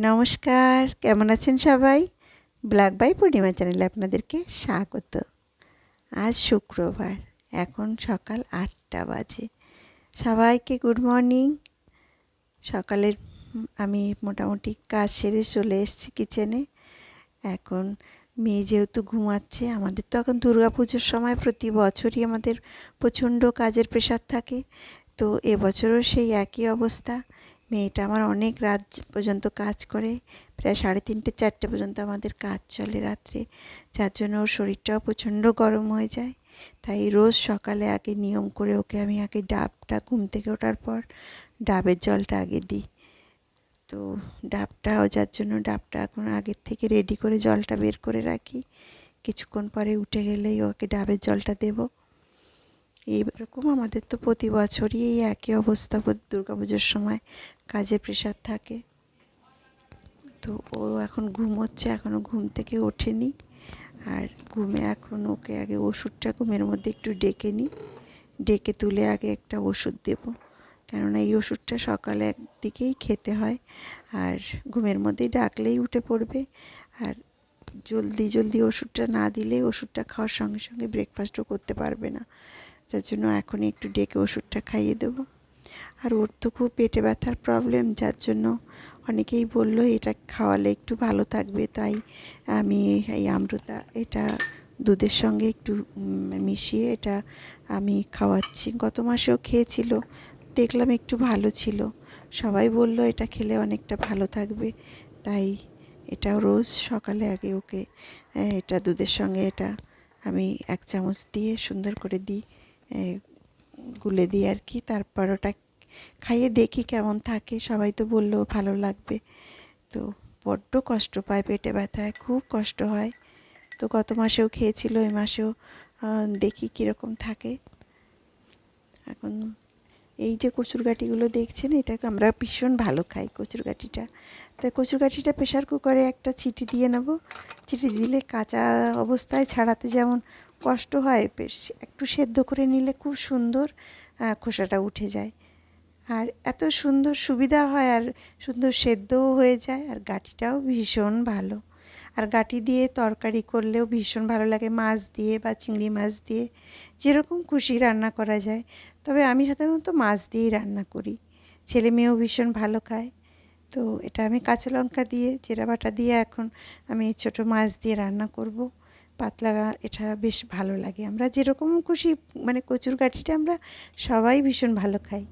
নমস্কার, কেমন আছেন সবাই? ব্ল্যাক বাই পূর্ণিমা চ্যানেলে আপনাদেরকে স্বাগত। আজ শুক্রবার, এখন সকাল ৮টা বাজে। সবাইকে গুড মর্নিং। সকালের আমি মোটামুটি কাজ সেরে চলে এসেছি কিচেনে। এখন মেয়ে যেহেতু ঘুমাচ্ছে, আমাদের তো এখন দুর্গাপুজোর সময় প্রতি বছরই আমাদের প্রচণ্ড কাজের প্রেশার থাকে। তো এবছরও সেই একই অবস্থা। মেয়েটা আমার অনেক রাত পর্যন্ত কাজ করে, প্রায় 3:30 4টে পর্যন্ত আমাদের কাজ চলে রাত্রে, যার জন্য ওর শরীরটাও প্রচণ্ড গরম হয়ে যায়। তাই রোজ সকালে আগে নিয়ম করে ওকে আমি আগে ডাবটা, ঘুম থেকে ওঠার পর ডাবের জলটা আগে দিই। তো ডাবটাও, যার জন্য ডাবটা এখন আগের থেকে রেডি করে জলটা বের করে রাখি। কিছুক্ষণ পরে উঠে গেলেই ওকে ডাবের জলটা দেবো। এইরকম আমাদের তো প্রতি বছরই এই একই অবস্থা। দুর্গাপুজোর সময় কাজের প্রেশার থাকে। তো ও এখন ঘুমোচ্ছে, এখনও ঘুম থেকে ওঠেনি। আর ঘুমে এখন ওকে আগে ওষুধটা ঘুমের মধ্যে একটু ডেকে নিই, ডেকে তুলে আগে একটা ওষুধ দেব। কেননা এই ওষুধটা সকালে একদিকেই খেতে হয়, আর ঘুমের মধ্যেই ডাকলেই উঠে পড়বে। আর জলদি জলদি ওষুধটা না দিলে ওষুধটা খাওয়ার সঙ্গে সঙ্গে ব্রেকফাস্টও করতে পারবে না, যার জন্য এখনই একটু ডেকে ওষুধটা খাইয়ে দেবো। আর ওর তো খুব পেটে ব্যথার প্রবলেম, যার জন্য অনেকেই বললো এটা খাওয়ালে একটু ভালো থাকবে। তাই আমি এই আমরুতা এটা দুধের সঙ্গে একটু মিশিয়ে এটা আমি খাওয়াচ্ছি। গত মাসেও খেয়েছিল, দেখলাম একটু ভালো ছিল। সবাই বললো এটা খেলে অনেকটা ভালো থাকবে, তাই এটা রোজ সকালে আগে ওকে এটা দুধের সঙ্গে এটা আমি 1 চামচ দিয়ে সুন্দর করে দিই, গুলে দিই আর কি। তারপর ওটা খাইয়ে দেখি কেমন থাকে। সবাই তো বললো ভালো লাগবে। তো বড্ড কষ্ট পায়, পেটে ব্যথায় খুব কষ্ট হয়। তো গত মাসেও খেয়েছিল, এই মাসেও দেখি কীরকম থাকে। এখন এই যে কচুরগাঠিগুলো দেখছেন, এটাকে আমরা ভীষণ ভালো খাই কচুরগাঠিটা। তাই কচুরগাঠিটা প্রেশার কুকারে একটা সিটি দিয়ে নেব। সিটি দিলে কাঁচা অবস্থায় ছাড়াতে যেমন কষ্ট হয়, বেশ একটু সেদ্ধ করে নিলে খুব সুন্দর খোসাটা উঠে যায়। আর এত সুন্দর সুবিধা হয়, আর সুন্দর সেদ্ধও হয়ে যায়, আর গাঁঠিটাও ভীষণ ভালো। আর গাঁঠি দিয়ে তরকারি করলেও ভীষণ ভালো লাগে, মাছ দিয়ে বা চিংড়ি মাছ দিয়ে, যেরকম খুশি রান্না করা যায়। তবে আমি সাধারণত মাছ দিয়েই রান্না করি, ছেলে মেয়েও ভীষণ ভালো খায়। তো এটা আমি কাঁচা লঙ্কা দিয়ে, জিরা বাটা দিয়ে এখন আমি ছোটো মাছ দিয়ে রান্না করব। পাতলা, এটা বেশ ভালো লাগে। আমরা যেরকম খুশি, মানে কচুরগাঠিটা আমরা সবাই ভীষণ ভালো খাই।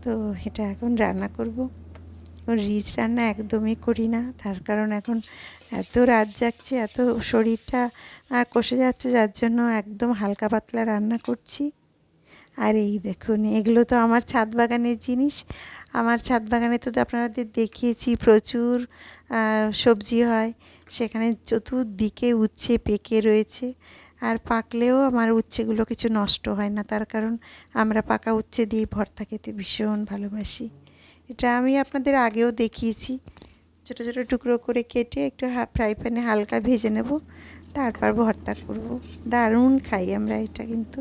তো এটা এখন রান্না করব। রিচ রান্না একদমই করি না, তার কারণ এখন এত রাত জাগছে, এত শরীরটা কষে যাচ্ছে, যার জন্য একদম হালকা পাতলা রান্না করছি। আর এই দেখুন, এগুলো তো আমার ছাদ বাগানের জিনিস। আমার ছাদ বাগানে তো আপনাদের দেখিয়েছি প্রচুর সবজি হয়, সেখানে চতুর্দিকে উচ্ছে পেকে রয়েছে। আর পাকলেও আমার উচ্ছেগুলো কিছু নষ্ট হয় না, তার কারণ আমরা পাকা উচ্ছে দিয়ে ভর্তা খেতে ভীষণ ভালোবাসি। এটা আমি আপনাদের আগেও দেখিয়েছি। ছোটো ছোটো টুকরো করে কেটে একটু ফ্রাই প্যানে হালকা ভেজে নেব, তারপর ভর্তা করব। দারুণ খাই আমরা এটা, কিন্তু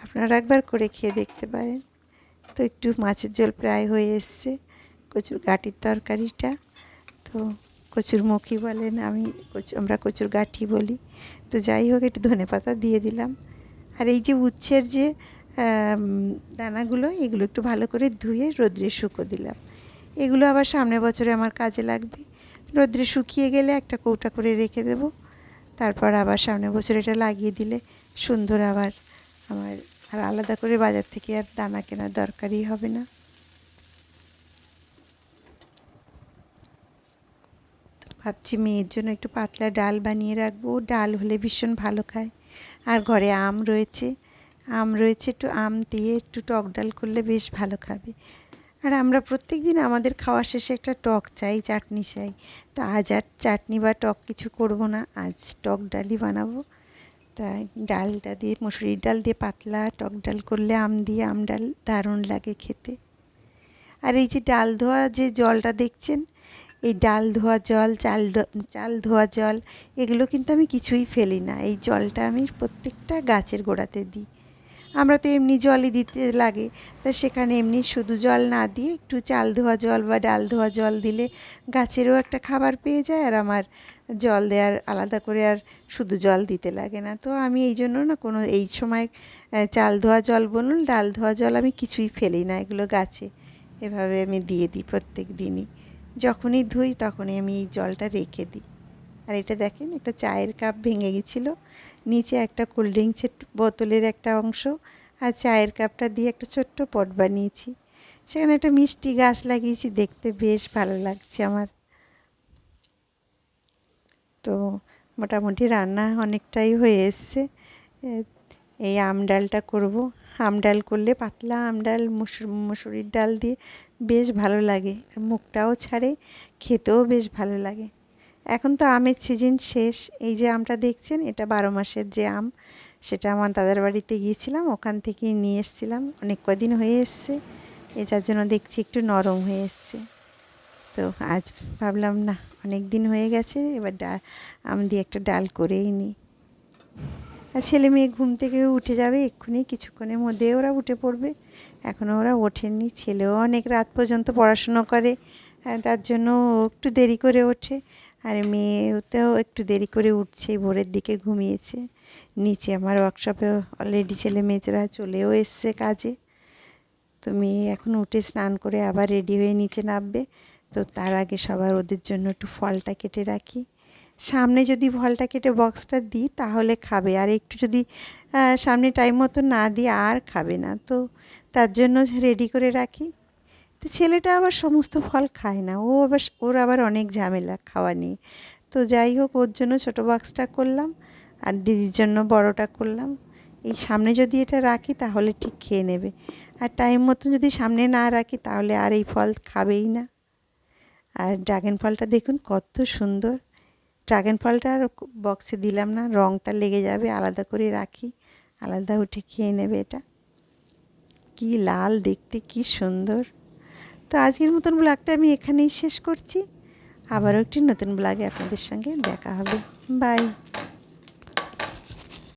আপনারা একবার করে খেয়ে দেখতে পারেন। তো একটু মাছের ঝোল প্রায় হয়ে এসছে। কচুর গাঁঠির তরকারিটা তো কচুরমুখী বলেন, আমরা কচুর গাঁঠি বলি। তো যাই হোক, একটু ধনেপাতা দিয়ে দিলাম। আর এই যে উচ্ছের যে দানাগুলো, এগুলো একটু ভালো করে ধুয়ে রোদ্রে শুকো দিলাম। এগুলো আবার সামনের বছরে আমার কাজে লাগবে। রোদ্রে শুকিয়ে গেলে একটা কৌটা করে রেখে দেব, তারপর আবার সামনের বছর এটা লাগিয়ে দিলে সুন্দর আবার আমার আর আলাদা করে বাজার থেকে আর দানা কেনার দরকারই হবে না। ভাবছি মেয়ের জন্য একটু পাতলা ডাল বানিয়ে রাখবো, ডাল হলে ভীষণ ভালো খায়। আর ঘরে আম রয়েছে, একটু আম দিয়ে একটু টক ডাল করলে বেশ ভালো খাবে। আর আমরা প্রত্যেক দিন আমাদের খাওয়া শেষে একটা টক চাই, চাটনি চাই। তো আজ আর চাটনি বা টক কিছু করব না, আজ টক ডালই বানাবো। তাই ডালটা দিয়ে, মুসুরির ডাল দিয়ে পাতলা টক ডাল করলে আম দিয়ে, আম ডাল দারুণ লাগে খেতে। আর এই যে ডাল ধোয়া যে জলটা দেখছেন, এই ডাল ধোয়া জল, চাল ধোয়া জল, এগুলো কিন্তু আমি কিছুই ফেলি না। এই জলটা আমি প্রত্যেকটা গাছের গোড়াতে দিই। আমরা তো এমনি জলই দিতে লাগে, তা সেখানে এমনি শুধু জল না দিয়ে একটু চাল ধোয়া জল বা ডাল ধোয়া জল দিলে গাছেরও একটা খাবার পেয়ে যায়, আর আমার জল দেওয়ার আলাদা করে আর শুধু জল দিতে লাগে না। তো আমি এই জন্য না কোনো এই সময় চাল ধোয়া জল বলুন ডাল ধোয়া জল আমি কিছুই ফেলি না, এগুলো গাছে এভাবে আমি দিয়ে দিই প্রত্যেক দিনই। যখনই ধুই তখনই আমি এই জলটা রেখে দিই। আর এটা দেখেন, একটা চায়ের কাপ ভেঙে গেছিলো, নিচে একটা কোল্ড ড্রিঙ্কসের বোতলের একটা অংশ আর চায়ের কাপটা দিয়ে একটা ছোট্ট পট বানিয়েছি। সেখানে একটা মিষ্টি গাছ লাগিয়েছি, দেখতে বেশ ভালো লাগছে আমার। তো মোটামুটি রান্না অনেকটাই হয়ে এসছে। এই আম ডালটা করব। আম ডাল করলে পাতলা আম ডাল মুসুরির ডাল দিয়ে বেশ ভালো লাগে, আর মুখটাও ছাড়ে, খেতেও বেশ ভালো লাগে। এখন তো আমের সিজন শেষ। এই যে আমটা দেখছেন, এটা 12 মাসের যে আম, সেটা আমার দাদার বাড়িতে গিয়েছিলাম, ওখান থেকেই নিয়ে এসেছিলাম। অনেক কদিন হয়ে এসছে, যার জন্য দেখছি একটু নরম হয়ে এসছে। তো আজ ভাবলাম না, অনেক দিন হয়ে গেছে, এবার আম দিয়ে একটা ডাল করেই নিই। আর ছেলে মেয়ে ঘুম থেকে উঠে যাবে এক্ষুনি, কিছুক্ষণের মধ্যে ওরা উঠে পড়বে। এখনও ওরা ওঠেননি। ছেলেও অনেক রাত পর্যন্ত পড়াশুনো করে, তার জন্য ও একটু দেরি করে ওঠে। আর মেয়েতেও একটু দেরি করে উঠছে, ভোরের দিকে ঘুমিয়েছে। নিচে আমার ওয়ার্কশপে অলরেডি ছেলে মেয়েরা চলেও এসছে কাজে। তো মেয়ে এখন উঠে স্নান করে আবার রেডি হয়ে নিচে নামবে। তো তার আগে সবার ওদের জন্য একটু ফলটা কেটে রাখি। সামনে যদি ফলটা কেটে বক্সটা দিই তাহলে খাবে, আর একটু যদি সামনে টাইম মতো না দিই আর খাবে না। তো তার জন্য রেডি করে রাখি। তো ছেলেটা আবার সমস্ত ফল খায় না, ওর আবার অনেক ঝামেলা খাওয়া নিয়ে। তো যাই হোক, ওর জন্য ছোটো বক্সটা করলাম, আর দিদির জন্য বড়টা করলাম। এই সামনে যদি এটা রাখি তাহলে ঠিক খেয়ে নেবে, আর টাইম মতো যদি সামনে না রাখি তাহলে আর এই ফল খাবেই না। আর ড্রাগন ফলটা দেখুন কত সুন্দর। ড্রাগন ফলটা আর বক্সে দিলাম না, রঙটা লেগে যাবে, আলাদা করে রাখি, আলাদা উঠে খেয়ে নেবে। এটা কি লাল দেখতে, কি সুন্দর। তো আজকের মতন ব্লগটা আমি এখানেই শেষ করছি। আবারও একটি নতুন ব্লগে আপনাদের সঙ্গে দেখা হবে। বাই।